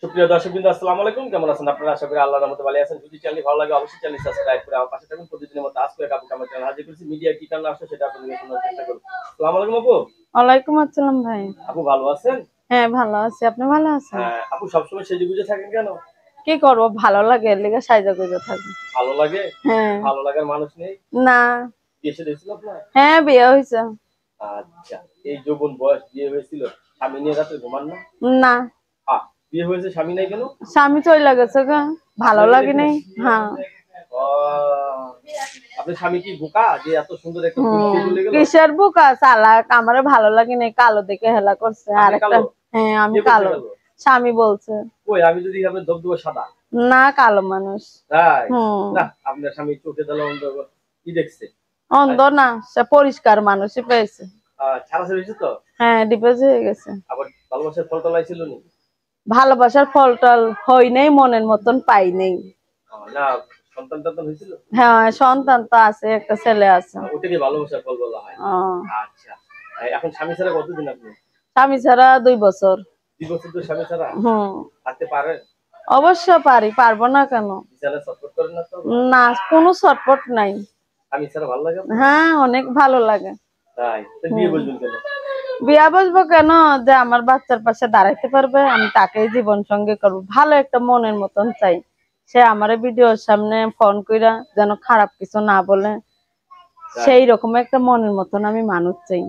সুপ্রিয় দর্শকবৃন্দ, আসসালামু আলাইকুম। কেমন আছেন আপনারা? আশা করি আল্লাহর রহমতে ভালো আছেন। যদি চ্যানেলটি ভালো লাগে অবশ্যই চ্যানেলটি সাবস্ক্রাইব করে আমার পাশে থাকুন। প্রতিদিনের মতো আজকে কাপু কামার চ্যানেল হাজির করেছি। মিডিয়া কি কারণে আসছে সেটা আপনাদের শোনার চেষ্টা করব। আসসালামু আলাইকুম আপু। ওয়ালাইকুম আসসালাম ভাই। আপু ভালো আছেন? হ্যাঁ, ভালো আছি। আপনি ভালো আছেন? হ্যাঁ, আপু সবসময় সেজে গুজে থাকেন কেন? কি করব, ভালো লাগে এর লিগে সাইজা গুজা থাকি। ভালো লাগে? হ্যাঁ। ভালো লাগার মানুষ নেই? না। বিয়ে শাদী হয়েছিল আপনার? হ্যাঁ, বিয়ে হইছে। আচ্ছা, এই যৌবন বয়স বিয়ে হয়েছিল, স্বামী নিয়ে রাতে ঘুমান না? না। বিয়ে হয়েছে স্বামী নাই কেন? স্বামী চইলা গেছে গা, ভালো লাগে নাই। হ্যাঁ। আপনার স্বামী কি বোকা যে এত সুন্দর একটা পুরুষকে চলে গেল? কিসের বুকা চালাক, আমারে ভালো লাগে নাই, কালো দেখে হেলা করছে। আর একটা হ্যাঁ, আমি কালো। স্বামী বলছে। কই আমি যদি আপনার ধবধবে সাদা? না, কালো মানুষ। তাই? না, আপনার স্বামী চোখে দিলে অন্ধ কি দেখছে? অন্ধ না, সে পরিষ্কার মানুষই পেয়েছে। ছাড়াছাড়ি হয়েছে তো? হ্যাঁ, ডিভোর্স হয়ে গেছে। আবার ভালোবাসার ফল টলাইছিল নি? ভালোবাসার ফল টল হয় নাই, মনের মতন পাই নাই। না, সন্তান টন্তান হয়েছিল? হ্যাঁ, সন্তান তো আছে, একটা ছেলে আছে। ওটাকে ভালোবাসার ফল বলা হয়। আচ্ছা, এখন স্বামী ছাড়া কতদিন আপনি? স্বামী ছাড়া 2 বছর। 2 বছর ধরে স্বামী ছাড়া? থাকতে পারেন? অবশ্য পারি, পারবো না কেন? বিছানায় ছটফট করেন না তো? না, কোনো ছটফট নাই। স্বামী ছাড়া ভালো লাগে? হ্যাঁ, অনেক ভালো লাগে। তাই? তো বিয়ে বলবেন কেন? বিয়া বসবো কেন, যে আমার বাচ্চার পাশে দাঁড়াইতে পারবে, আমি তাকেই জীবন সঙ্গী করবো। ভালো একটা মনের মতন চাই, সে আমার ভিডিওর সামনে ফোন কইরা যেন খারাপ কিছু না বলে, সেই রকম একটা মনের মতন আমি মানুষ চাই।